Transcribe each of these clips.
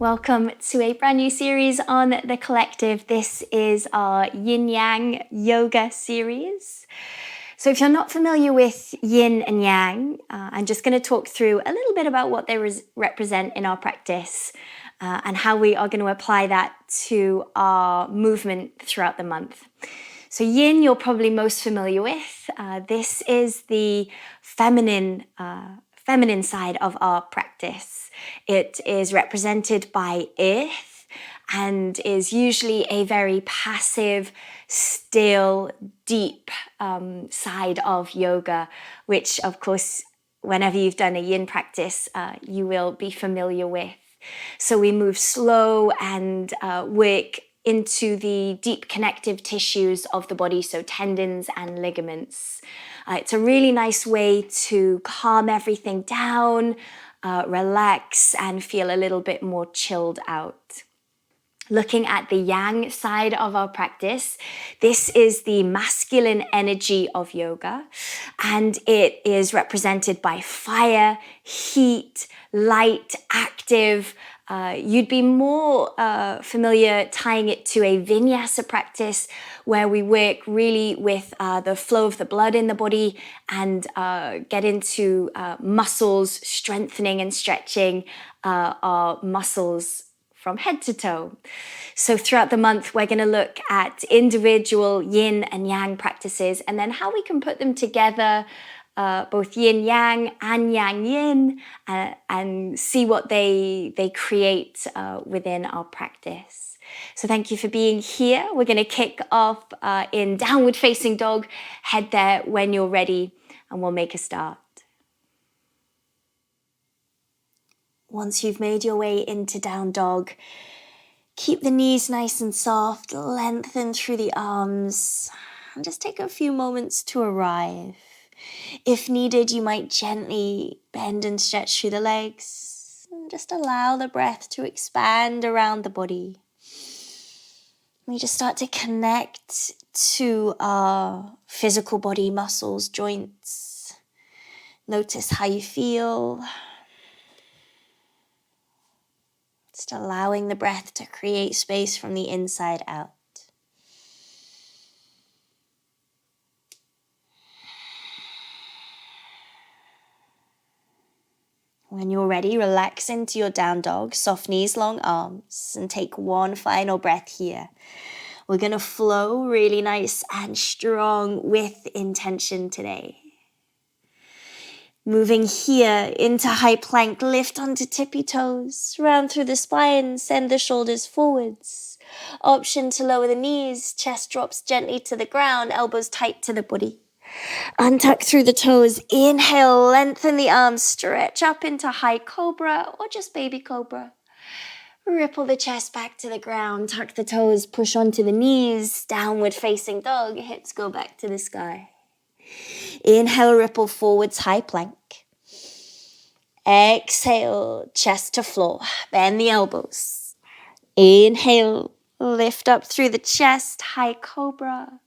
welcome to a brand new series on The Collective. This is our Yin Yang Yoga series. So if you're not familiar with Yin and Yang, I'm just going to talk through a little bit about what they represent in our practice and how we are going to apply that to our movement throughout the month. So Yin, you're probably most familiar with. This is the feminine side of our practice. It is represented by earth and is usually a very passive, still, deep side of yoga, which of course, whenever you've done a yin practice, you will be familiar with. So we move slow and work into the deep connective tissues of the body, so tendons and ligaments. It's a really nice way to calm everything down, relax, and feel a little bit more chilled out. Looking at the yang side of our practice, this is the masculine energy of yoga, and it is represented by fire, heat, light, active. You'd be more familiar tying it to a vinyasa practice where we work really with the flow of the blood in the body and get into muscles, strengthening and stretching our muscles from head to toe. So throughout the month, we're going to look at individual yin and yang practices and then how we can put them together, both yin yang and yang yin, and see what they create within our practice. So thank you for being here. We're going to kick off in downward facing dog. Head there when you're ready and we'll make a start. Once you've made your way into down dog, keep the knees nice and soft, lengthen through the arms, and just take a few moments to arrive. If needed, you might gently bend and stretch through the legs, and just allow the breath to expand around the body. We just start to connect to our physical body muscles, joints. Notice how you feel. Just allowing the breath to create space from the inside out. When you're ready, relax into your down dog, soft knees, long arms, and take one final breath here. We're going to flow really nice and strong with intention today. Moving here into high plank, lift onto tippy toes, round through the spine, send the shoulders forwards. Option to lower the knees, chest drops gently to the ground, elbows tight to the body. Untuck through the toes, inhale, lengthen the arms, stretch up into high cobra or just baby cobra. Ripple the chest back to the ground, tuck the toes, push onto the knees, downward facing dog, hips go back to the sky. Inhale, ripple forwards, high plank. Exhale, chest to floor, bend the elbows. Inhale, lift up through the chest, high cobra.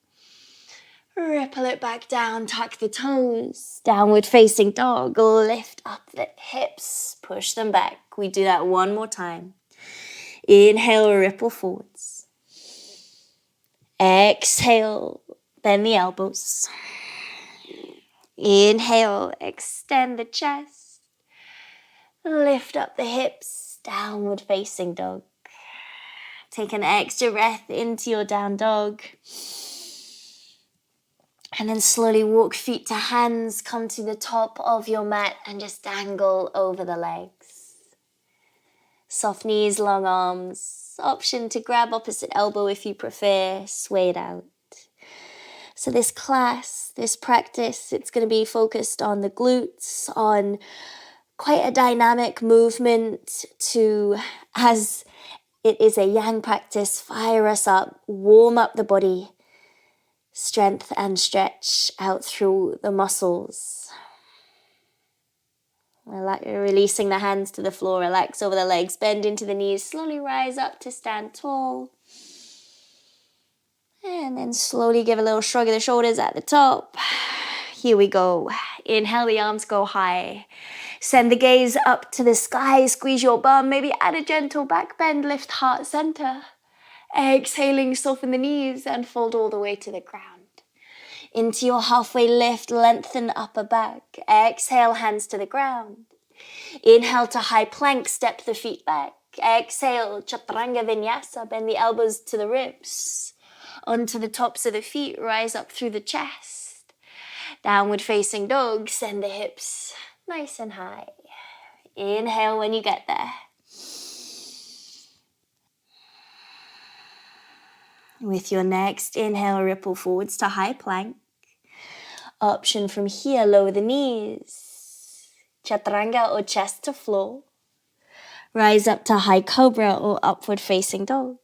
Ripple it back down, tuck the toes, downward facing dog, lift up the hips, push them back. We do that one more time. Inhale, ripple forwards. Exhale, bend the elbows. Inhale, extend the chest. Lift up the hips, downward facing dog. Take an extra breath into your down dog. And then slowly walk feet to hands, come to the top of your mat and just dangle over the legs. Soft knees, long arms. Option to grab opposite elbow if you prefer, sway it out. So this class, this practice, it's going to be focused on the glutes, on quite a dynamic movement to, as it is a yang practice, fire us up, warm up the body, strength and stretch out through the muscles. Releasing the hands to the floor, relax over the legs, bend into the knees, slowly rise up to stand tall. And then slowly give a little shrug of the shoulders at the top. Here we go. Inhale, the arms go high. Send the gaze up to the sky. Squeeze your bum. Maybe add a gentle back bend. Lift heart center. Exhaling, soften the knees and fold all the way to the ground. Into your halfway lift, lengthen upper back. Exhale, hands to the ground. Inhale to high plank, step the feet back. Exhale, Chaturanga Vinyasa, bend the elbows to the ribs. Onto the tops of the feet, rise up through the chest. Downward facing dog, send the hips nice and high. Inhale when you get there. With your next inhale, ripple forwards to high plank. Option from here, lower the knees. Chaturanga or chest to floor. Rise up to high cobra or upward facing dog.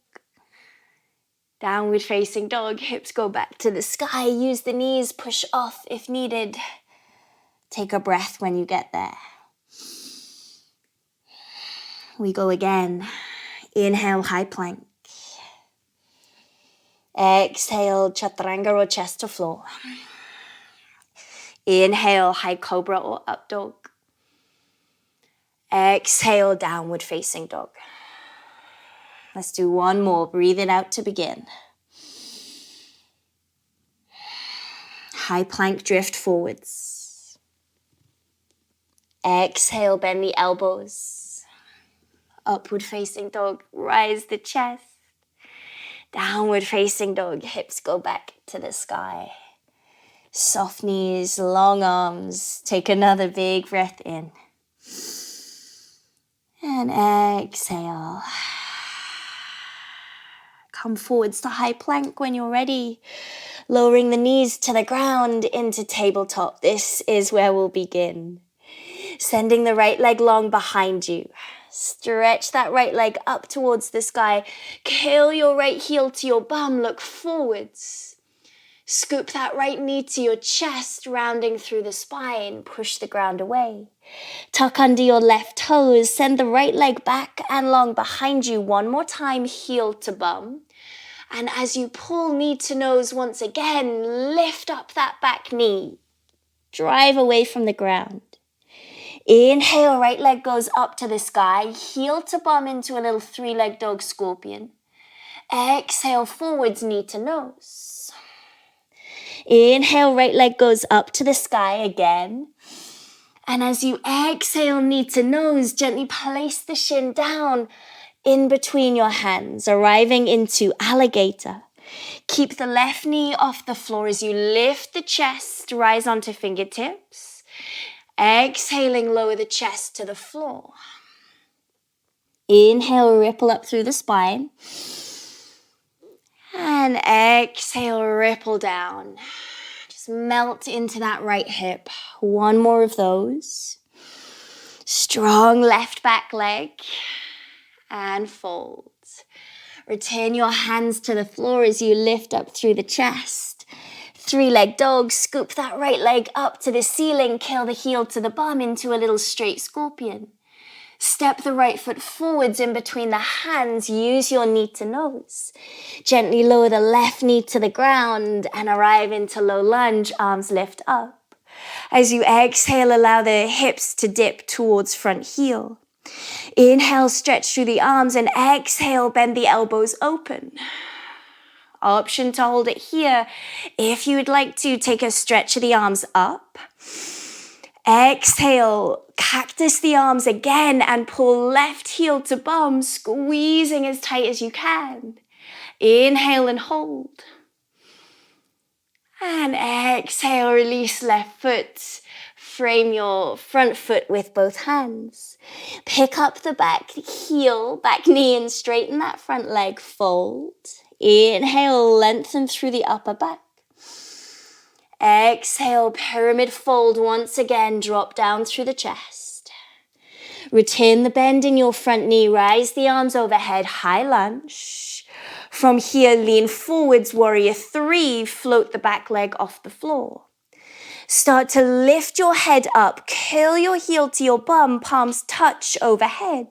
Downward facing dog, hips go back to the sky. Use the knees, push off if needed. Take a breath when you get there. We go again. Inhale, high plank. Exhale, chaturanga or chest to floor. Inhale, high cobra or up dog. Exhale, downward facing dog. Let's do one more. Breathe it out to begin. High plank, drift forwards. Exhale, bend the elbows. Upward facing dog, rise the chest. Downward facing dog, hips go back to the sky. Soft knees, long arms. Take another big breath in. And exhale. Come forwards to high plank when you're ready. Lowering the knees to the ground into tabletop. This is where we'll begin. Sending the right leg long behind you. Stretch that right leg up towards the sky. Curl your right heel to your bum. Look forwards. Scoop that right knee to your chest, rounding through the spine. Push the ground away. Tuck under your left toes. Send the right leg back and long behind you. One more time, heel to bum. And as you pull knee to nose once again, lift up that back knee. Drive away from the ground. Inhale, right leg goes up to the sky. Heel to bum into a little three-legged dog scorpion. Exhale, forwards, knee to nose. Inhale, right leg goes up to the sky again. And as you exhale, knee to nose, gently place the shin down in between your hands, arriving into alligator. Keep the left knee off the floor as you lift the chest, rise onto fingertips. Exhaling, lower the chest to the floor. Inhale, ripple up through the spine. And exhale, ripple down. Just melt into that right hip. One more of those. Strong left back leg. And fold. Return your hands to the floor as you lift up through the chest. Three-leg dog, scoop that right leg up to the ceiling, curl the heel to the bum into a little straight scorpion. Step the right foot forwards in between the hands, use your knee to nose. Gently lower the left knee to the ground and arrive into low lunge, arms lift up. As you exhale, allow the hips to dip towards front heel. Inhale, stretch through the arms, and exhale, bend the elbows open. Option to hold it here. If you would like to, take a stretch of the arms up. Exhale, cactus the arms again and pull left heel to bum, squeezing as tight as you can. Inhale and hold. And exhale, release left foot. Frame your front foot with both hands. Pick up the back heel, back knee, and straighten that front leg. Fold. Inhale, lengthen through the upper back. Exhale, pyramid fold once again, drop down through the chest. Retain the bend in your front knee, rise the arms overhead, high lunge. From here, lean forwards, warrior three, float the back leg off the floor. Start to lift your head up, curl your heel to your bum, palms touch overhead.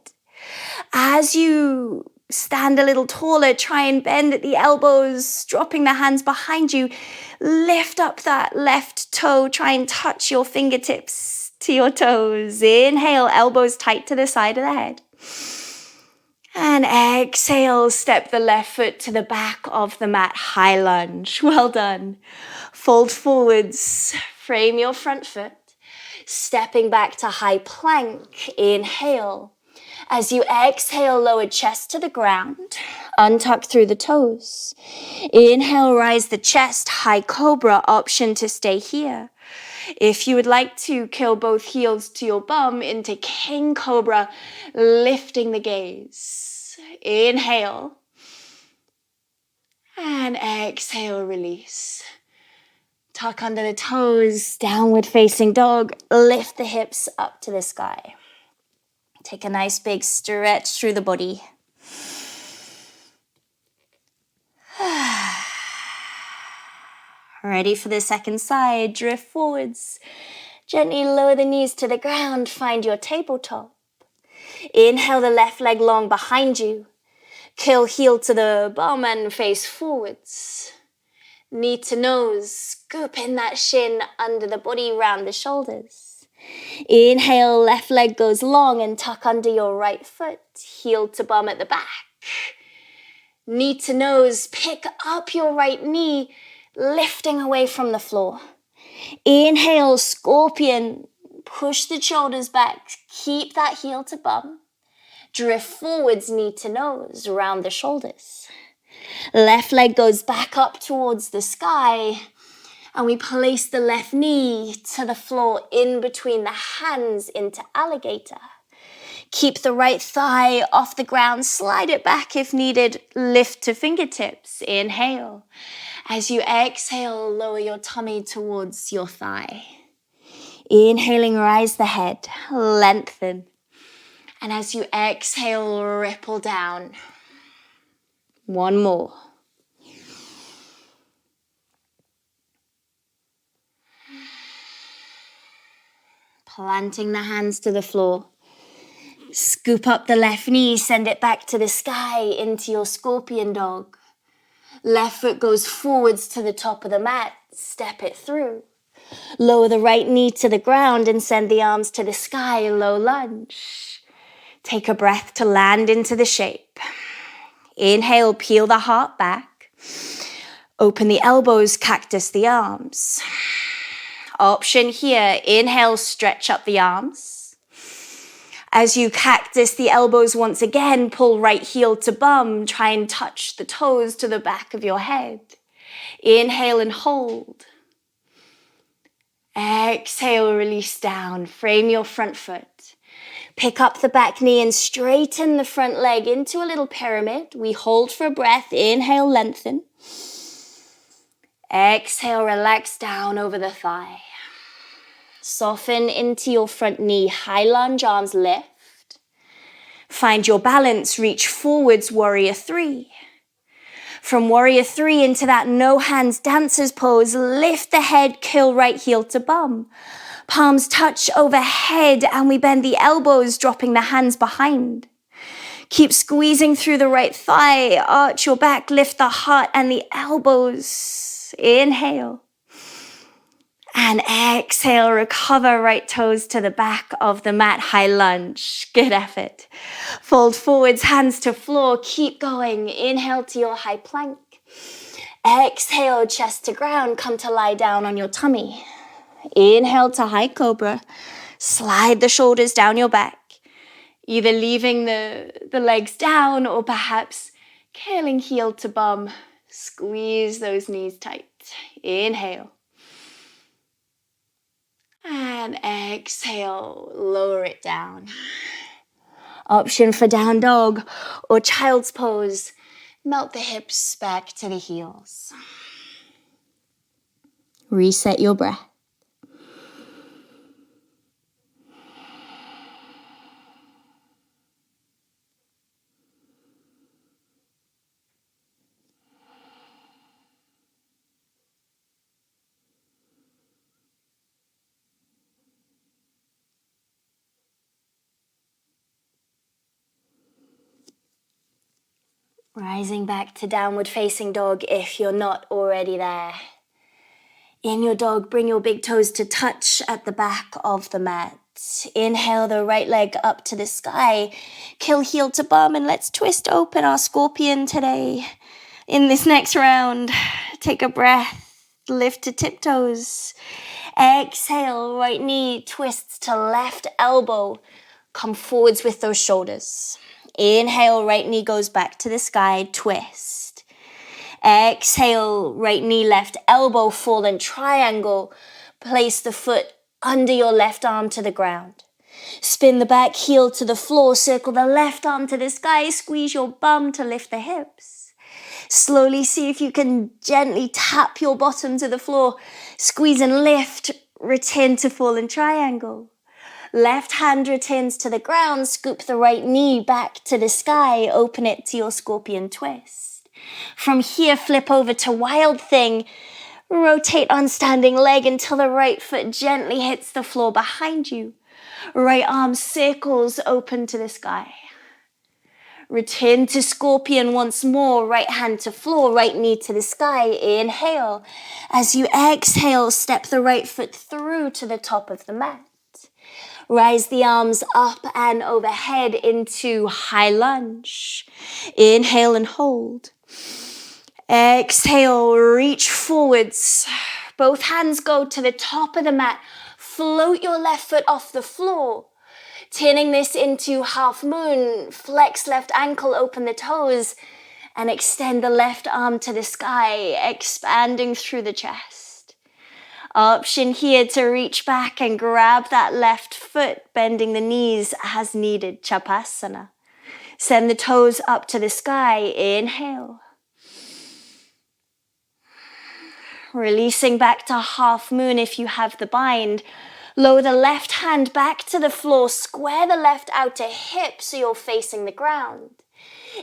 As you stand a little taller, try and bend at the elbows, dropping the hands behind you. Lift up that left toe, try and touch your fingertips to your toes. Inhale, elbows tight to the side of the head. And exhale, step the left foot to the back of the mat, high lunge. Well done. Fold forwards, frame your front foot. Stepping back to high plank, inhale. As you exhale, lower chest to the ground, untuck through the toes. Inhale, rise the chest, high cobra, option to stay here. If you would like to curl both heels to your bum into king cobra, lifting the gaze. Inhale. And exhale, release. Tuck under the toes, downward facing dog, lift the hips up to the sky. Take a nice big stretch through the body. Ready for the second side, drift forwards. Gently lower the knees to the ground, find your tabletop. Inhale the left leg long behind you. Curl heel to the bum and face forwards. Knee to nose, scoop in that shin under the body, round the shoulders. Inhale, left leg goes long and tuck under your right foot, heel to bum at the back. Knee to nose, pick up your right knee, lifting away from the floor. Inhale, scorpion, push the shoulders back, keep that heel to bum. Drift forwards, knee to nose, round the shoulders. Left leg goes back up towards the sky, and we place the left knee to the floor in between the hands into alligator. Keep the right thigh off the ground, slide it back if needed, lift to fingertips, inhale. As you exhale, lower your tummy towards your thigh. Inhaling, rise the head, lengthen. And as you exhale, ripple down. One more. Planting the hands to the floor. Scoop up the left knee, send it back to the sky into your scorpion dog. Left foot goes forwards to the top of the mat, step it through. Lower the right knee to the ground and send the arms to the sky, low lunge. Take a breath to land into the shape. Inhale, peel the heart back. Open the elbows, cactus the arms. Option here, inhale, stretch up the arms. As you cactus the elbows once again, pull right heel to bum, try and touch the toes to the back of your head. Inhale and hold. Exhale, release down, frame your front foot. Pick up the back knee and straighten the front leg into a little pyramid. We hold for a breath, inhale, lengthen. Exhale, relax down over the thigh. Soften into your front knee, high lunge, arms lift. Find your balance, reach forwards, warrior three. From warrior three into that no hands dancer's pose, lift the head, curl right heel to bum. Palms touch overhead and we bend the elbows, dropping the hands behind. Keep squeezing through the right thigh, arch your back, lift the heart and the elbows. Inhale. And exhale, recover right toes to the back of the mat, high lunge. Good effort. Fold forwards, hands to floor, keep going. Inhale to your high plank. Exhale, chest to ground, come to lie down on your tummy. Inhale to high cobra, slide the shoulders down your back, either leaving the legs down or perhaps curling heel to bum. Squeeze those knees tight. Inhale. And exhale, lower it down. Option for down dog or child's pose. Melt the hips back to the heels. Reset your breath. Rising back to downward facing dog if you're not already there. In your dog, bring your big toes to touch at the back of the mat. Inhale the right leg up to the sky. Kill heel to bum, and let's twist open our scorpion today. In this next round, take a breath, lift to tiptoes. Exhale, right knee twists to left elbow. Come forwards with those shoulders. Inhale, right knee goes back to the sky, twist. Exhale, right knee, left elbow, fallen triangle. Place the foot under your left arm to the ground. Spin the back heel to the floor, circle the left arm to the sky, squeeze your bum to lift the hips. Slowly see if you can gently tap your bottom to the floor, squeeze and lift, return to fallen triangle. Left hand returns to the ground, scoop the right knee back to the sky, open it to your scorpion twist. From here, flip over to wild thing. Rotate on standing leg until the right foot gently hits the floor behind you. Right arm circles open to the sky. Return to scorpion once more, right hand to floor, right knee to the sky. Inhale. As you exhale, step the right foot through to the top of the mat. Rise the arms up and overhead into high lunge. Inhale and hold. Exhale, reach forwards. Both hands go to the top of the mat. Float your left foot off the floor. Turning this into half moon. Flex left ankle, open the toes, and extend the left arm to the sky, expanding through the chest. Option here to reach back and grab that left foot, bending the knees as needed, Chapasana. Send the toes up to the sky, inhale. Releasing back to half moon if you have the bind. Lower the left hand back to the floor, square the left outer hip so you're facing the ground.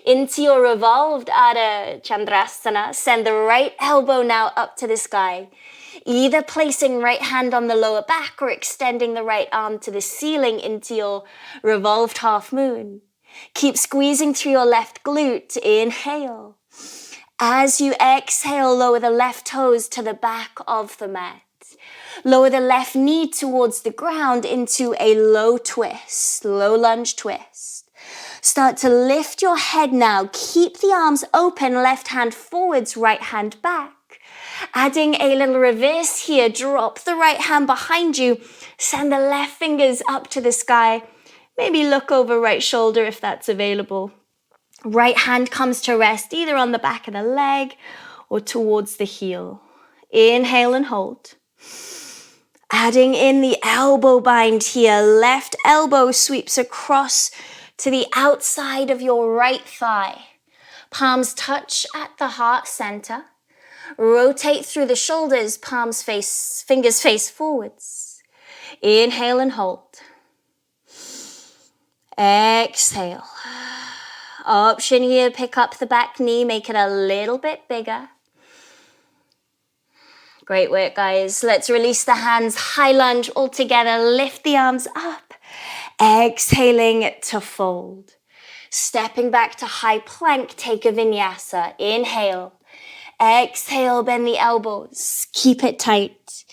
Into your revolved Adha Chandrasana, send the right elbow now up to the sky. Either placing right hand on the lower back or extending the right arm to the ceiling into your revolved half moon. Keep squeezing through your left glute. Inhale. As you exhale, lower the left toes to the back of the mat. Lower the left knee towards the ground into a low twist, low lunge twist. Start to lift your head now. Keep the arms open, left hand forwards, right hand back. Adding a little reverse here, drop the right hand behind you, send the left fingers up to the sky, maybe look over right shoulder if that's available. Right hand comes to rest either on the back of the leg or towards the heel. Inhale and hold. Adding in the elbow bind here, left elbow sweeps across to the outside of your right thigh. Palms touch at the heart center. Rotate through the shoulders, fingers face forwards. Inhale and hold. Exhale. Option here, pick up the back knee, make it a little bit bigger. Great work, guys. Let's release the hands, high lunge all together, lift the arms up. Exhaling to fold. Stepping back to high plank, take a vinyasa. Inhale. Exhale, bend the elbows. Keep it tight.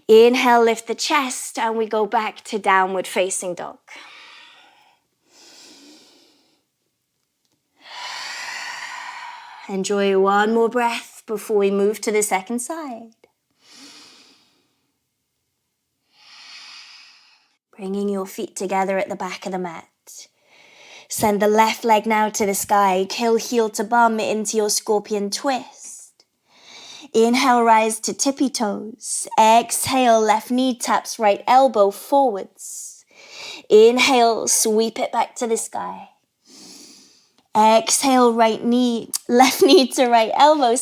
Inhale, lift the chest, and we go back to downward facing dog. Enjoy one more breath before we move to the second side. Bringing your feet together at the back of the mat. Send the left leg now to the sky. Kill heel to bum into your scorpion twist. Inhale, rise to tippy toes. Exhale, left knee taps right elbow forwards. Inhale, sweep it back to the sky. Exhale, left knee to right elbow,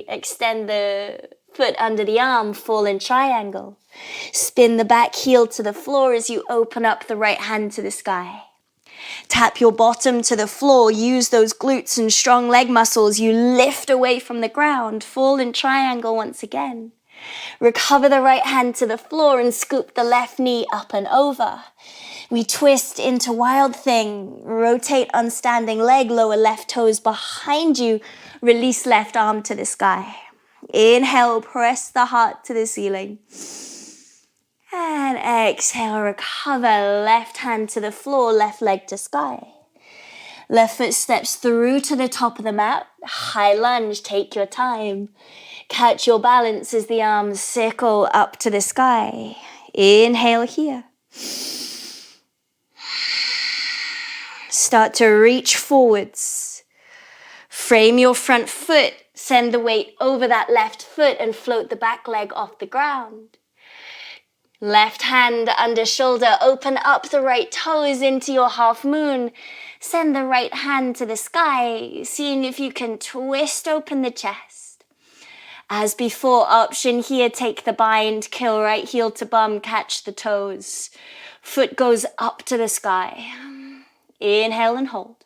extend the foot under the arm, fall in triangle. Spin the back heel to the floor as you open up the right hand to the sky. Tap your bottom to the floor, use those glutes and strong leg muscles. You lift away from the ground, fall in triangle once again. Recover the right hand to the floor and scoop the left knee up and over. We twist into Wild Thing. Rotate on standing leg, lower left toes behind you. Release left arm to the sky. Inhale, press the heart to the ceiling. And exhale, recover, left hand to the floor, left leg to sky. Left foot steps through to the top of the mat. High lunge, take your time. Catch your balance as the arms circle up to the sky. Inhale here. Start to reach forwards. Frame your front foot. Send the weight over that left foot and float the back leg off the ground. Left hand under shoulder, open up the right toes into your half moon. Send the right hand to the sky, seeing if you can twist open the chest. As before, option here, take the bind, kill right heel to bum, catch the toes. Foot goes up to the sky. Inhale and hold.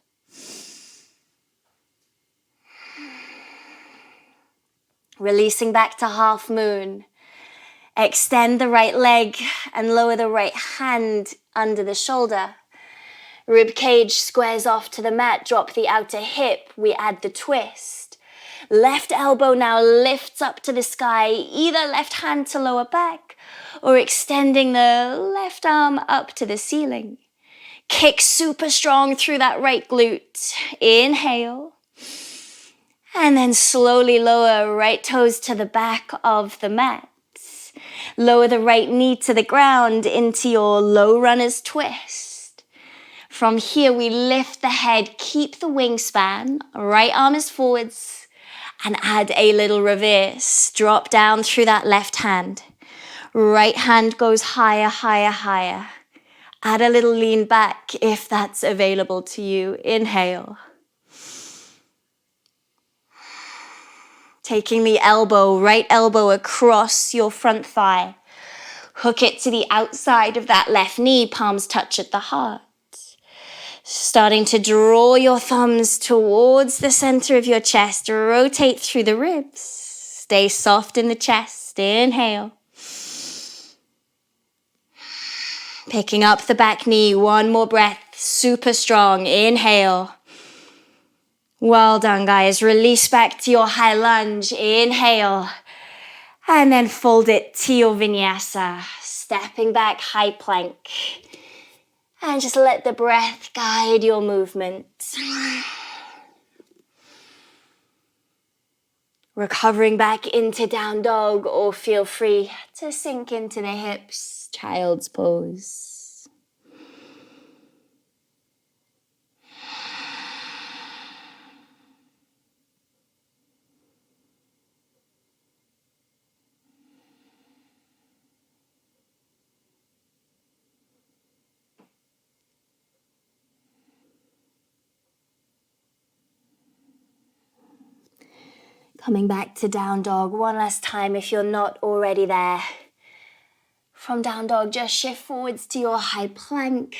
Releasing back to half moon. Extend the right leg and lower the right hand under the shoulder. Rib cage squares off to the mat. Drop the outer hip. We add the twist. Left elbow now lifts up to the sky. Either left hand to lower back or extending the left arm up to the ceiling. Kick super strong through that right glute. Inhale. And then slowly lower right toes to the back of the mat. Lower the right knee to the ground into your low runner's twist. From here, we lift the head, keep the wingspan, right arm is forwards, and add a little reverse. Drop down through that left hand. Right hand goes higher, higher, higher. Add a little lean back if that's available to you. Inhale. Taking the elbow, right elbow across your front thigh. Hook it to the outside of that left knee, palms touch at the heart. Starting to draw your thumbs towards the center of your chest. Rotate through the ribs. Stay soft in the chest. Inhale. Picking up the back knee, one more breath, super strong. Inhale. Well done, guys. Release back to your high lunge. Inhale. And then fold it to your vinyasa. Stepping back, high plank. And just let the breath guide your movement. Recovering back into down dog, or feel free to sink into the hips, child's pose. Coming back to down dog one last time if you're not already there. From down dog, just shift forwards to your high plank.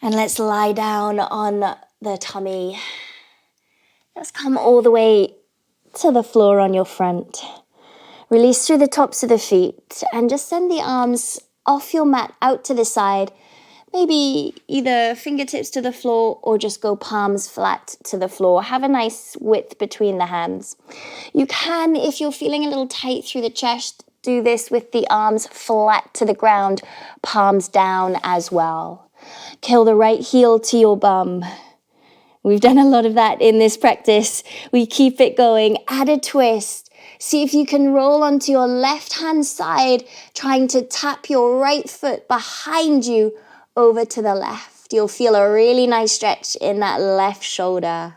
And let's lie down on the tummy. Just come all the way to the floor on your front. Release through the tops of the feet and just send the arms off your mat out to the side. Maybe either fingertips to the floor or just go palms flat to the floor. Have a nice width between the hands. You can, if you're feeling a little tight through the chest, do this with the arms flat to the ground, palms down as well. Kill the right heel to your bum. We've done a lot of that in this practice. We keep it going. Add a twist. See if you can roll onto your left hand side, trying to tap your right foot behind you over to the left. You'll feel a really nice stretch in that left shoulder.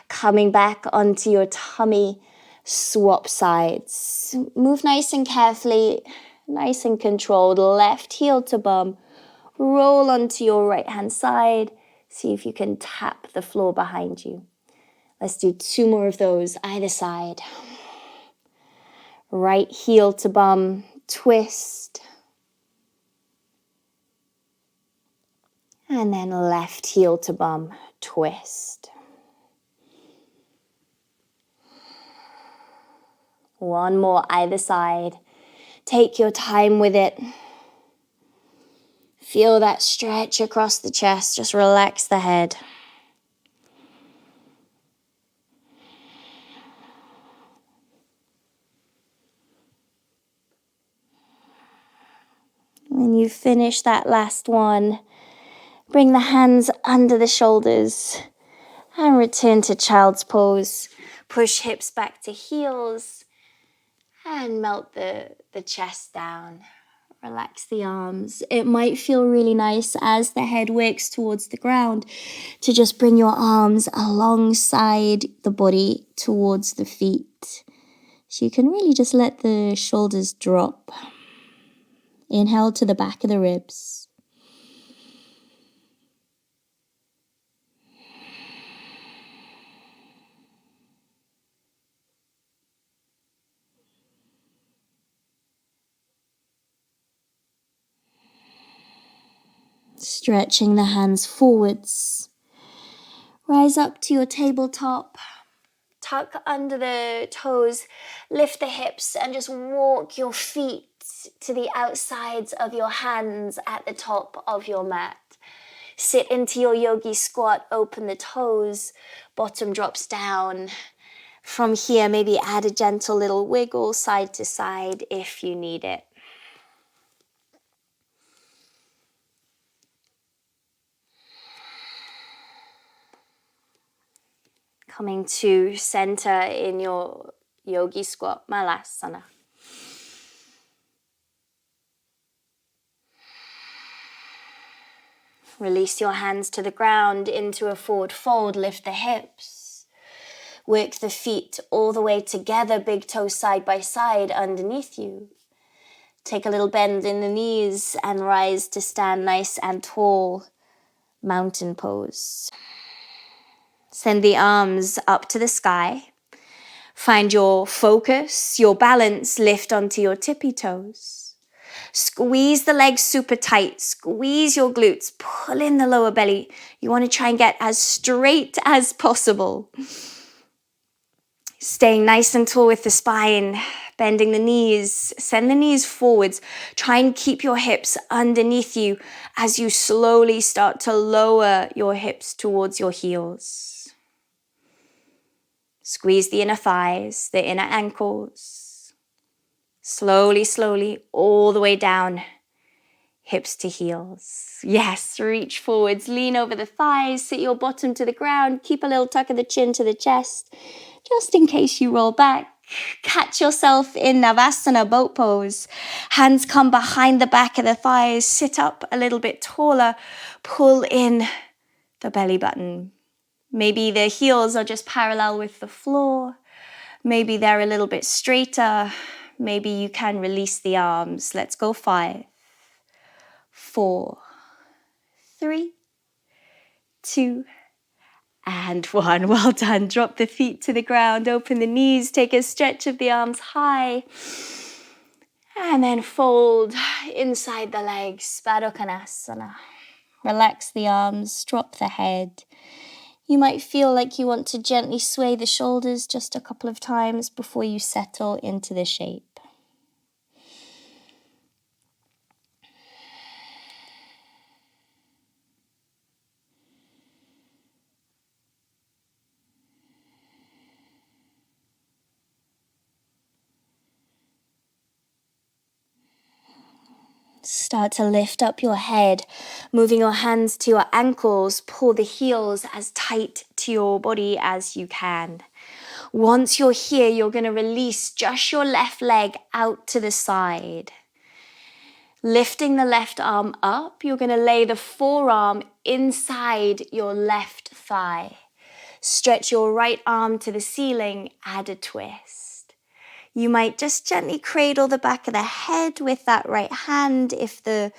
Coming back onto your tummy, swap sides. Move nice and carefully, nice and controlled. Left heel to bum. Roll onto your right hand side. See if you can tap the floor behind you. Let's do 2 more of those either side. Right heel to bum, twist. And then left heel to bum, twist. One more either side. Take your time with it. Feel that stretch across the chest. Just relax the head. When you finish that last one, bring the hands under the shoulders and return to child's pose. Push hips back to heels and melt the chest down. Relax the arms. It might feel really nice as the head works towards the ground to just bring your arms alongside the body towards the feet. So you can really just let the shoulders drop. Inhale to the back of the ribs. Stretching the hands forwards. Rise up to your tabletop. Tuck under the toes. Lift the hips and just walk your feet to the outsides of your hands at the top of your mat. Sit into your Yogi Squat. Open the toes. Bottom drops down. From here, maybe add a gentle little wiggle side to side if you need it. Coming to center in your Yogi Squat, Malasana. Release your hands to the ground into a forward fold. Lift the hips. Work the feet all the way together, big toes side by side underneath you. Take a little bend in the knees and rise to stand nice and tall, mountain pose. Send the arms up to the sky. Find your focus, your balance, lift onto your tippy toes. Squeeze the legs super tight. Squeeze your glutes. Pull in the lower belly. You want to try and get as straight as possible. Staying nice and tall with the spine. Bending the knees. Send the knees forwards. Try and keep your hips underneath you as you slowly start to lower your hips towards your heels. Squeeze the inner thighs, the inner ankles. Slowly, slowly, all the way down, hips to heels. Yes, reach forwards, lean over the thighs, sit your bottom to the ground, keep a little tuck of the chin to the chest, just in case you roll back. Catch yourself in Navasana, boat pose. Hands come behind the back of the thighs, sit up a little bit taller, pull in the belly button. Maybe the heels are just parallel with the floor. Maybe they're a little bit straighter. Maybe you can release the arms. Let's go 5, 4, 3, 2, and 1. Well done. Drop the feet to the ground. Open the knees. Take a stretch of the arms high. And then fold inside the legs. Baddha Konasana. Relax the arms. Drop the head. You might feel like you want to gently sway the shoulders just a couple of times before you settle into the shape. Start to lift up your head, moving your hands to your ankles. Pull the heels as tight to your body as you can. Once you're here, you're going to release just your left leg out to the side. Lifting the left arm up, you're going to lay the forearm inside your left thigh. Stretch your right arm to the ceiling, add a twist. You might just gently cradle the back of the head with that right hand if the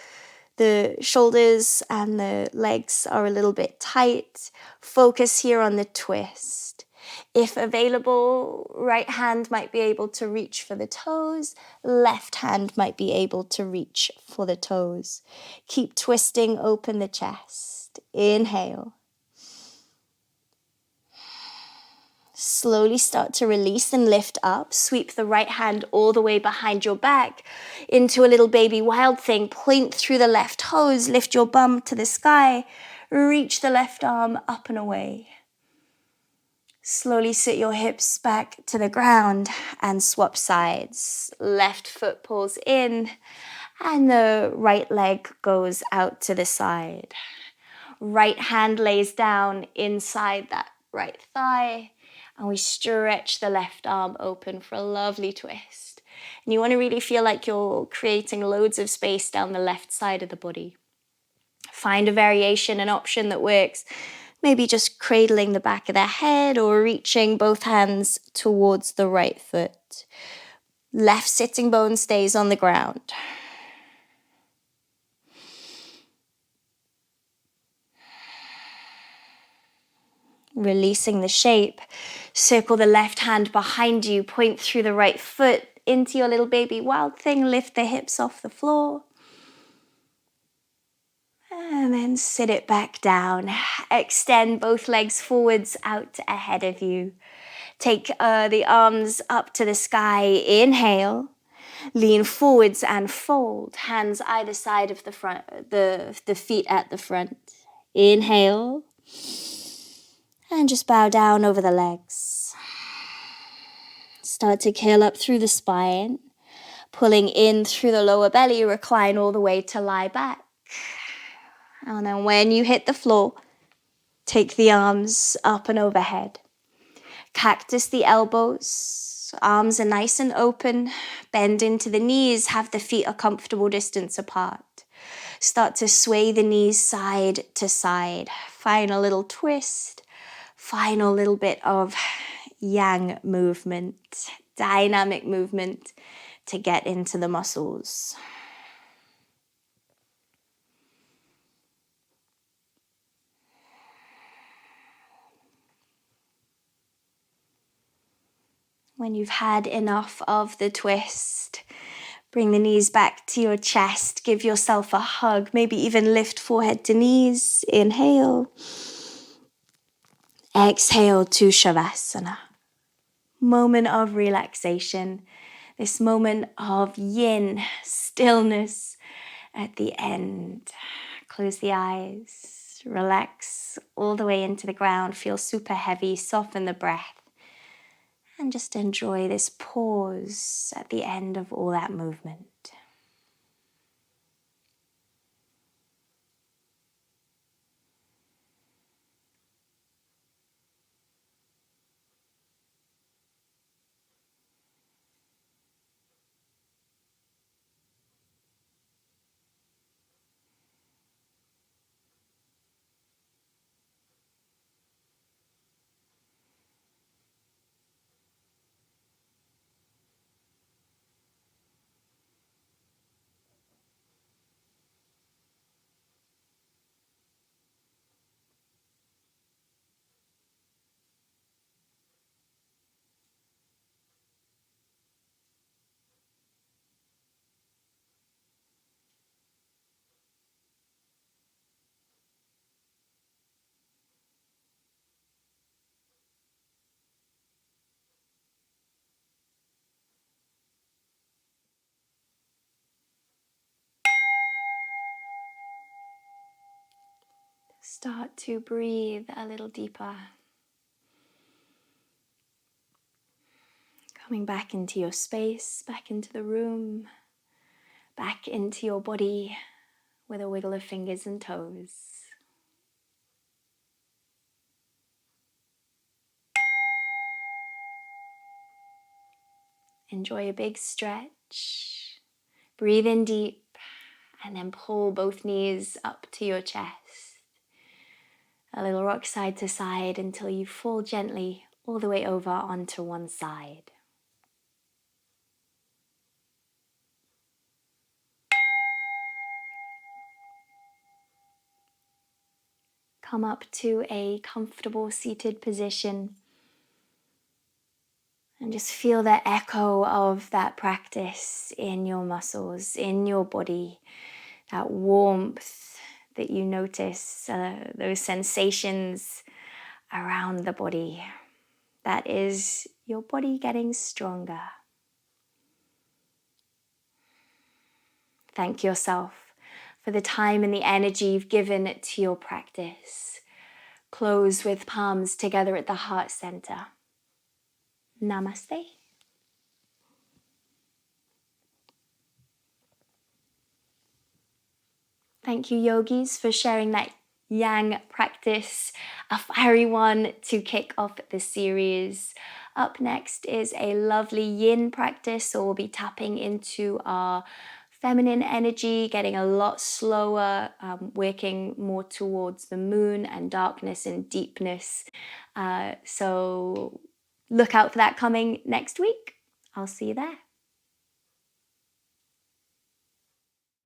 shoulders and the legs are a little bit tight. Focus here on the twist. If available, right hand might be able to reach for the toes. Left hand might be able to reach for the toes. Keep twisting, open the chest. Inhale. Slowly start to release and lift up. Sweep the right hand all the way behind your back into a little baby wild thing. Point through the left toes. Lift your bum to the sky. Reach the left arm up and away. Slowly sit your hips back to the ground and swap sides. Left foot pulls in and the right leg goes out to the side. Right hand lays down inside that right thigh. And we stretch the left arm open for a lovely twist. And you want to really feel like you're creating loads of space down the left side of the body. Find a variation, an option that works. Maybe just cradling the back of the head or reaching both hands towards the right foot. Left sitting bone stays on the ground. Releasing the shape. Circle the left hand behind you. Point through the right foot into your little baby wild thing. Lift the hips off the floor. And then sit it back down. Extend both legs forwards out ahead of you. Take the arms up to the sky. Inhale. Lean forwards and fold. Hands either side of the front, the feet at the front. Inhale. And just bow down over the legs. Start to curl up through the spine. Pulling in through the lower belly, recline all the way to lie back. And then when you hit the floor, take the arms up and overhead. Cactus the elbows. Arms are nice and open. Bend into the knees. Have the feet a comfortable distance apart. Start to sway the knees side to side. Final little twist. Final little bit of yang movement, dynamic movement to get into the muscles. When you've had enough of the twist, bring the knees back to your chest. Give yourself a hug. Maybe even lift forehead to knees. Inhale. Exhale to Shavasana. Moment of relaxation. This moment of yin, stillness at the end. Close the eyes. Relax all the way into the ground. Feel super heavy. Soften the breath. And just enjoy this pause at the end of all that movement. Start to breathe a little deeper. Coming back into your space, back into the room, back into your body with a wiggle of fingers and toes. Enjoy a big stretch. Breathe in deep and then pull both knees up to your chest. A little rock side to side until you fall gently all the way over onto one side. Come up to a comfortable seated position and just feel the echo of that practice in your muscles, in your body, that warmth that you notice, those sensations around the body. That is your body getting stronger. Thank yourself for the time and the energy you've given to your practice. Close with palms together at the heart center. Namaste. Thank you, yogis, for sharing that yang practice, a fiery one to kick off the series. Up next is a lovely yin practice, so we'll be tapping into our feminine energy, getting a lot slower, working more towards the moon and darkness and deepness. So look out for that coming next week. I'll see you there.